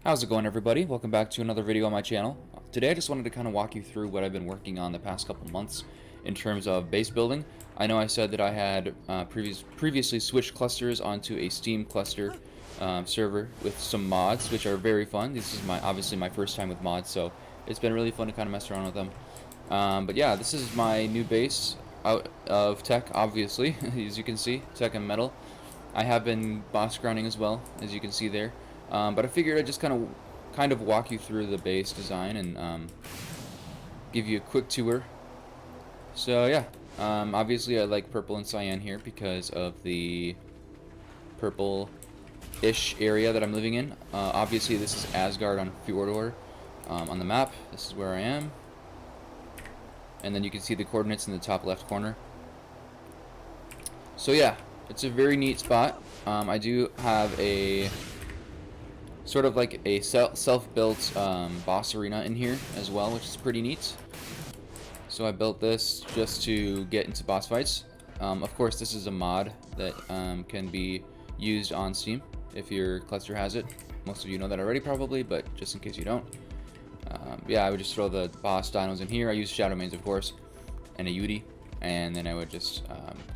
How's it going, everybody? Welcome back to another video on my channel. Today I just wanted to kind of walk you through what I've been working on the past couple months in terms of base building. I know I said that I had previously switched clusters onto a Steam cluster server with some mods, which are very fun. This is obviously my first time with mods, so it's been really fun to kind of mess around with them. But yeah, this is my new base out of tech, obviously, as you can see, tech and metal. I have been boss grinding as well, as you can see there. But I figured I'd just kind of walk you through the base design and give you a quick tour. So yeah, obviously I like purple and cyan here because of the purple-ish area that I'm living in. Obviously this is Asgard on Fjordur on the map. This is where I am. And then you can see the coordinates in the top left corner. So yeah, it's a very neat spot. I do have a sort of like a self-built boss arena in here as well, which is pretty neat. So I built this just to get into boss fights. Of course, this is a mod that can be used on Steam if your cluster has it. Most of you know that already probably, but just in case you don't. Yeah, I would just throw the boss dinos in here. I use Shadow Mains, of course, and a Yudi, and then I would just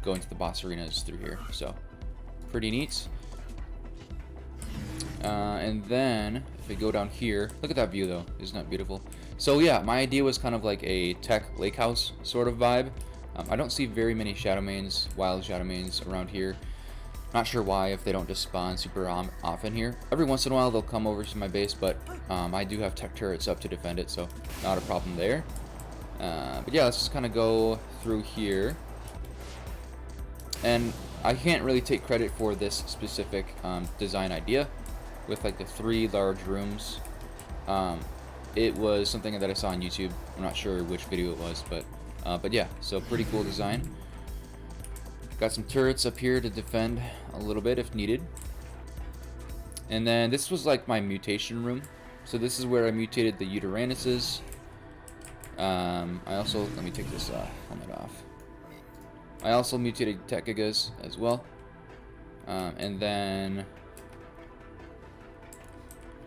go into the boss arenas through here. So pretty neat. And then if we go down here, look at that view though, isn't that beautiful? So yeah, my idea was kind of like a tech lake house sort of vibe. I don't see very many Shadow Mains, wild Shadow Mains around here. Not sure why, if they don't just spawn super often here. Every once in a while they'll come over to my base, but I do have tech turrets up to defend it, so not a problem there. But yeah, let's just kind of go through here. And I can't really take credit for this specific design idea with like the 3 large rooms. It was something that I saw on YouTube. I'm not sure which video it was, but yeah, so pretty cool design. Got some turrets up here to defend a little bit if needed. And then this was like my mutation room. So this is where I mutated the Uteranus's. I also, let me take this helmet off. I also mutated Tekigas as well. And then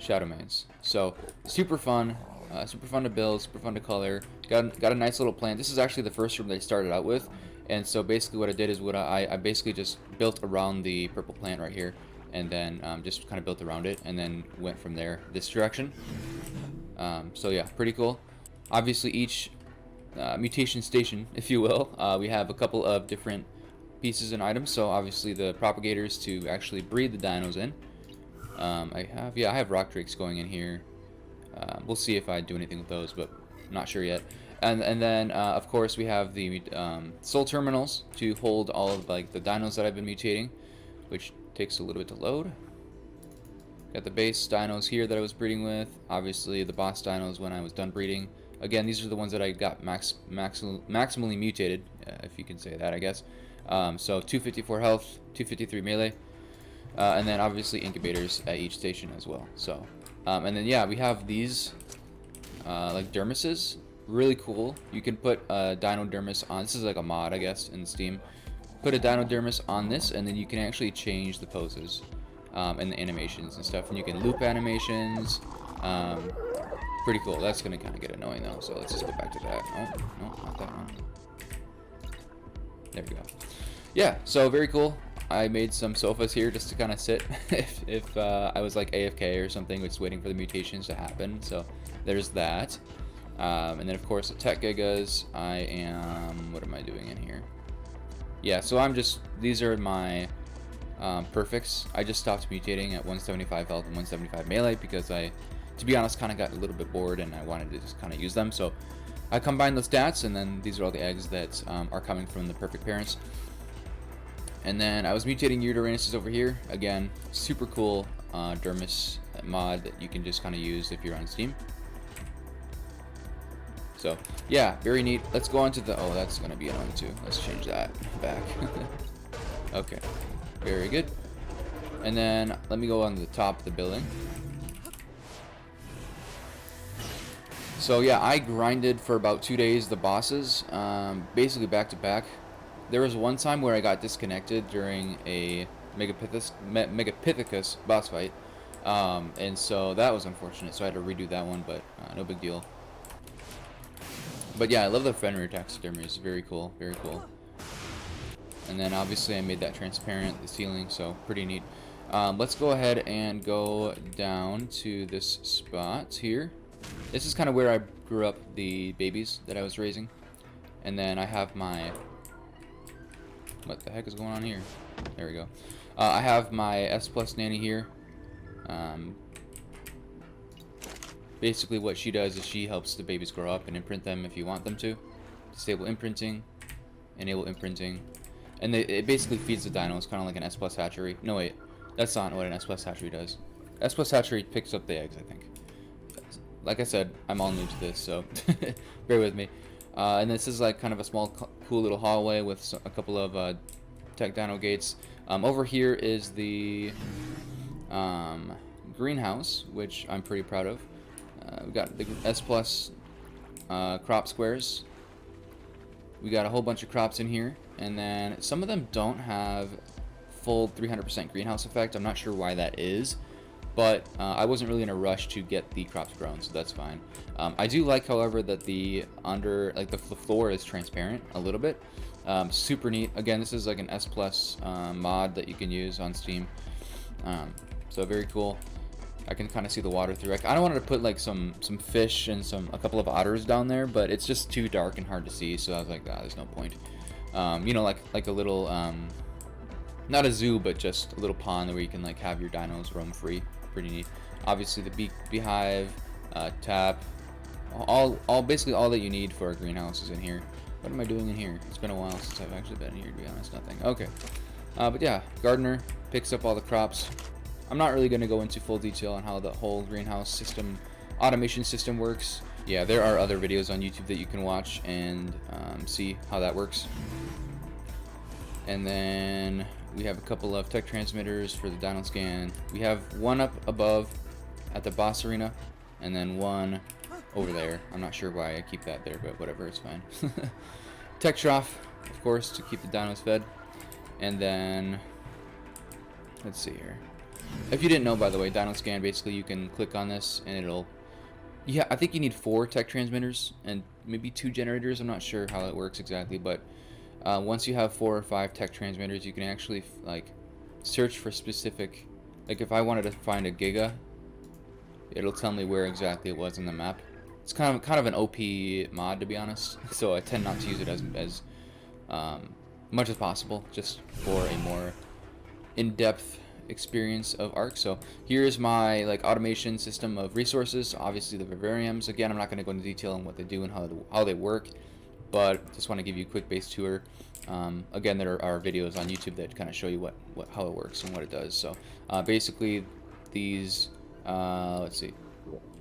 Shadow Mains. So super fun to build, super fun to color. Got a nice little plan. This is actually the first room they started out with, and so basically what I did is I basically just built around the purple plant right here, and then just kind of built around it, and then went from there this direction. So yeah, pretty cool. Obviously each mutation station, if you will, we have a couple of different pieces and items. So obviously the propagators to actually breed the dinos in. I have rock drakes going in here. We'll see if I do anything with those, but not sure yet. And then of course we have the soul terminals to hold all of like the dinos that I've been mutating, which takes a little bit to load. Got the base dinos here that I was breeding with. Obviously the boss dinos when I was done breeding. Again, these are the ones that I got maximally mutated, if you can say that, I guess. So 254 health, 253 melee. And then obviously incubators at each station as well. So, and then yeah, we have these like dermises, really cool. You can put a dino dermis on. This is like a mod, I guess, in Steam. Put a dino dermis on this, and then you can actually change the poses and the animations and stuff. And you can loop animations. Pretty cool. That's gonna kind of get annoying though. So let's just go back to that. Oh, no, not that one. There we go. Yeah, so very cool. I made some sofas here just to kind of sit if I was like AFK or something, just waiting for the mutations to happen. So there's that. And then of course the tech gigas. What am I doing in here? Yeah, so these are my perfects. I just stopped mutating at 175 health and 175 melee because to be honest, kind of got a little bit bored and I wanted to just kind of use them. So I combined the stats, and then these are all the eggs that are coming from the perfect parents. And then I was mutating Uteranus's over here. Again, super cool dermis mod that you can just kind of use if you're on Steam. So yeah, very neat. Let's go on to the, oh, that's gonna be annoying too. Let's change that back. Okay, very good. And then let me go on the top of the building. So yeah, I grinded for about 2 days the bosses, basically back to back. There was one time where I got disconnected during a Megapithecus boss fight. And so that was unfortunate. So I had to redo that one, but no big deal. But yeah, I love the Fenrir taxidermy. It's very cool, very cool. And then obviously I made that transparent, the ceiling, so pretty neat. Let's go ahead and go down to this spot here. This is kind of where I grew up the babies that I was raising. And then I have my... What the heck is going on here? There we go. I have my S Plus nanny here. Basically what she does is she helps the babies grow up and imprint them if you want them to. Disable imprinting, enable imprinting. And it basically feeds the dinos, kind of like an S Plus hatchery. No wait, that's not what an S Plus hatchery does. S Plus hatchery picks up the eggs, I think. Like I said, I'm all new to this, so bear with me. And this is like kind of a small, cool little hallway with a couple of tech dino gates. Over here is the greenhouse, which I'm pretty proud of. We got the S Plus crop squares. We got a whole bunch of crops in here, and then some of them don't have full 300% greenhouse effect. I'm not sure why that is, but I wasn't really in a rush to get the crops grown, so that's fine. I do like, however, that the floor is transparent a little bit. Super neat. Again, this is like an S Plus mod that you can use on Steam. So very cool. I can kind of see the water through. I wanted to put like some fish and a couple of otters down there, but it's just too dark and hard to see. So I was like, ah, there's no point. You know, like a little, not a zoo, but just a little pond where you can like have your dinos roam free. Pretty neat. Obviously the beehive, tap, basically all that you need for a greenhouse is in here. What am I doing in here? It's been a while since I've actually been in here, to be honest. Nothing. Okay. But yeah, gardener picks up all the crops. I'm not really going to go into full detail on how the whole greenhouse system, automation system works. Yeah, there are other videos on YouTube that you can watch and see how that works. And then we have a couple of tech transmitters for the dino scan. We have one up above at the boss arena, and then one over there. I'm not sure why I keep that there, but whatever, it's fine. Tech trough, of course, to keep the dinos fed. And then, let's see here. If you didn't know, by the way, Dino Scan, basically you can click on this and it'll... Yeah, I think you need 4 tech transmitters and maybe 2 generators. I'm not sure how it works exactly, but once you have 4 or 5 tech transmitters, you can actually like search for specific... Like if I wanted to find a Giga, it'll tell me where exactly it was in the map. It's kind of an OP mod, to be honest, so I tend not to use it as much as possible, just for a more in-depth experience of Ark. So here's my like automation system of resources. Obviously the vivariums. Again, I'm not going to go into detail on what they do and how they work, but just want to give you a quick base tour. Again, there are videos on YouTube that kind of show you how it works and what it does. So basically these let's see,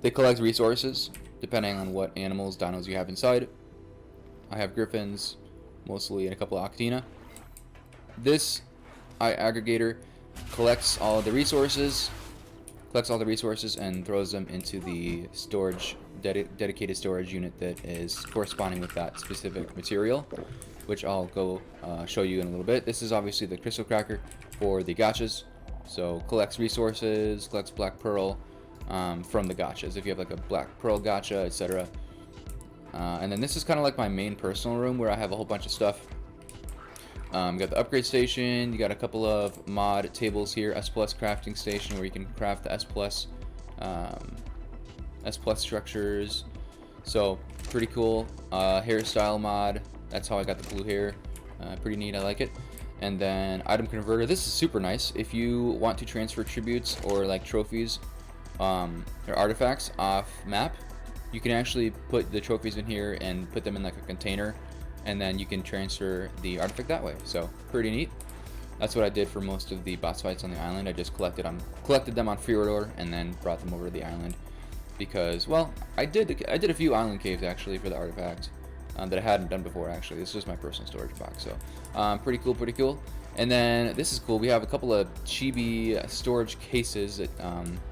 they collect resources depending on what animals, dinos you have inside. I have griffins mostly and a couple of Octina. This aggregator collects all the resources and throws them into the storage dedicated storage unit that is corresponding with that specific material, which I'll go show you in a little bit. This is obviously the crystal cracker for the gachas, so collects resources, collects black pearl from the gachas if you have like a black pearl gacha, etc. And then this is kind of like my main personal room where I have a whole bunch of stuff. You got the upgrade station, you got a couple of mod tables here, S Plus crafting station where you can craft the S Plus structures. So pretty cool. Hairstyle mod, that's how I got the blue hair. Pretty neat, I like it. And then item converter, this is super nice. If you want to transfer tributes or like trophies or artifacts off map, you can actually put the trophies in here and put them in like a container, and then you can transfer the artifact that way. So pretty neat. That's what I did for most of the boss fights on the island. I just collected them on Fjordur and then brought them over to the island because, well, I did a few island caves actually for the artifact that I hadn't done before actually. This is just my personal storage box. So pretty cool. And then this is cool. We have a couple of chibi storage cases that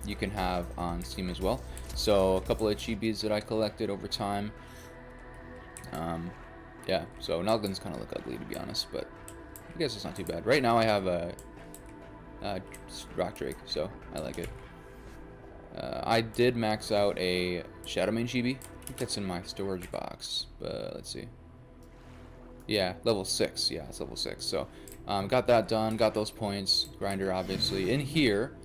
you can have on Steam as well. So a couple of chibis that I collected over time. Yeah, so Nalgans kind of look ugly to be honest, but I guess it's not too bad. Right now I have a rock drake, so I like it. I did max out a Shadowmane Chibi. I think that's in my storage box, but let's see. Yeah, level 6. Yeah, it's level 6. So, got that done. Got those points. Grinder, obviously. In here,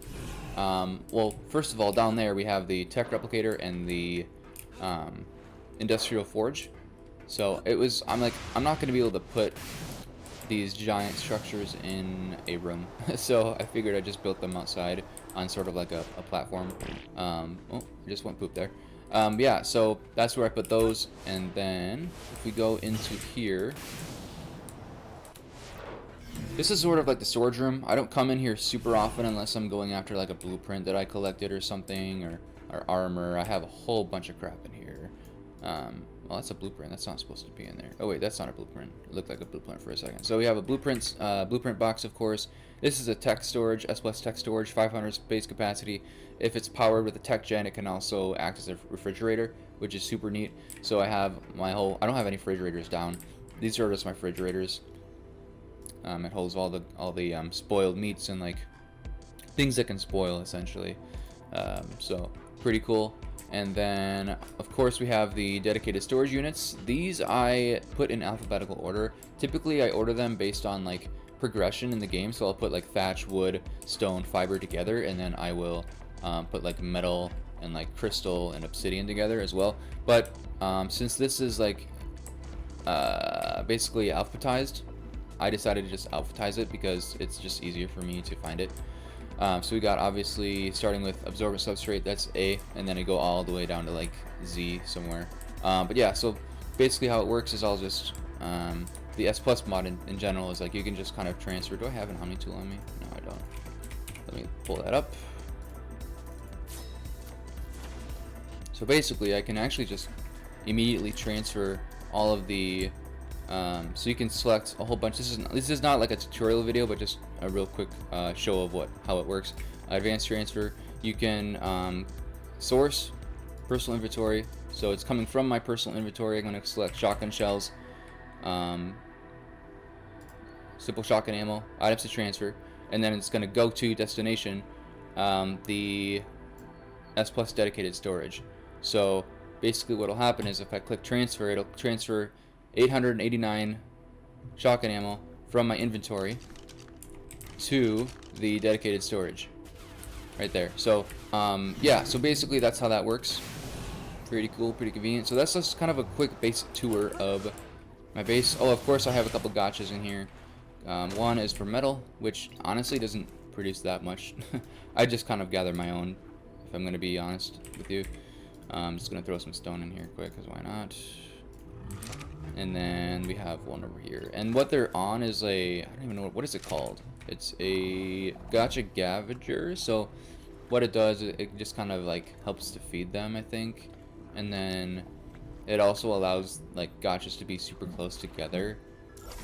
well, first of all, down there we have the Tech Replicator and the Industrial Forge. So it was. I'm not gonna be able to put these giant structures in a room, so I figured I just built them outside on sort of like a platform. Oh, I just went poop there. Yeah, so that's where I put those, and then if we go into here, this is sort of like the storage room. I don't come in here super often unless I'm going after like a blueprint that I collected or something, or armor. I have a whole bunch of crap in here. Well, that's a blueprint. That's not supposed to be in there. Oh wait, that's not a blueprint. It looked like a blueprint for a second. So we have a blueprint box, of course. This is a tech storage, S+ tech storage, 500 space capacity. If it's powered with a tech gen, it can also act as a refrigerator, which is super neat. So I have my whole. I don't have any refrigerators down. These are just my refrigerators. It holds all the spoiled meats and like things that can spoil essentially. So pretty cool. And then, of course, we have the dedicated storage units. These I put in alphabetical order. Typically, I order them based on like progression in the game. So I'll put like thatch, wood, stone, fiber together, and then I will put like metal and like crystal and obsidian together as well. But since this is like basically alphabetized, I decided to just alphabetize it because it's just easier for me to find it. So we got obviously starting with absorbent substrate, that's A, and then I go all the way down to like Z somewhere. But yeah, so basically how it works is I'll just the S+ mod in general is like you can just kind of transfer. Do I have an Omni tool on me? No, I don't. Let me pull that up. So basically I can actually just immediately transfer all of the so you can select a whole bunch. This is not like a tutorial video, but just a real quick show of how it works. Advanced transfer. You can source personal inventory. So it's coming from my personal inventory. I'm going to select shotgun shells, simple shotgun ammo, items to transfer, and then it's going to go to destination, the S+ dedicated storage. So basically, what will happen is if I click transfer, it'll transfer 889 shotgun ammo from my inventory to the dedicated storage right there. So yeah, so basically that's how that works. Pretty cool, pretty convenient. So that's just kind of a quick basic tour of my base. Oh, of course I have a couple gotchas in here. One is for metal, which honestly doesn't produce that much. I just kind of gather my own, if I'm going to be honest with you. I'm just going to throw some stone in here quick, because why not? And then we have one over here, and what they're on is I don't even know what is it called. It's a gotcha Gavager. So what it does is it just kind of like helps to feed them, I think, and then it also allows like gotchas to be super close together.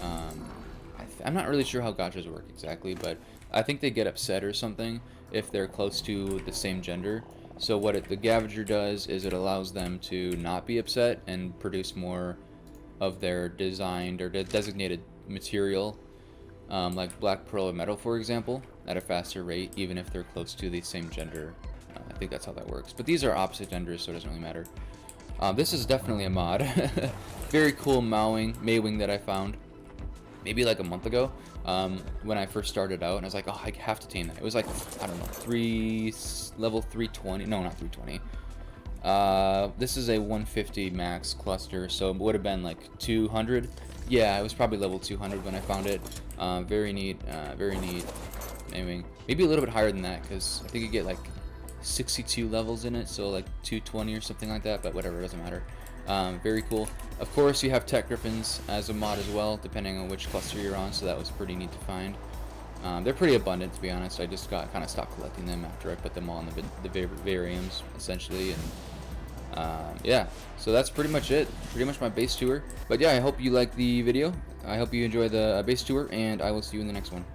I'm not really sure how gotchas work exactly, but I think they get upset or something if they're close to the same gender. So what the Gavager does is it allows them to not be upset and produce more of their designed or designated material, like black pearl or metal, for example, at a faster rate, even if they're close to the same gender. I think that's how that works. But these are opposite genders, so it doesn't really matter. This is definitely a mod. Very cool Maywing that I found maybe like a month ago when I first started out, and I was like, oh, I have to tame that. It was like, I don't know, level 320. No, not 320. This is a 150 max cluster, so it would have been like 200. Yeah, it was probably level 200 when I found it. Very neat, very neat. Maybe a little bit higher than that, because I think you get like 62 levels in it, so like 220 or something like that, but whatever, it doesn't matter. Very cool. Of course, you have Tech Griffins as a mod as well, depending on which cluster you're on, so that was pretty neat to find. They're pretty abundant, to be honest. I just kind of stopped collecting them after I put them all in the variums, essentially, and yeah, so that's pretty much it. Pretty much my base tour. But yeah, I hope you liked the video. I hope you enjoy the base tour, and I will see you in the next one.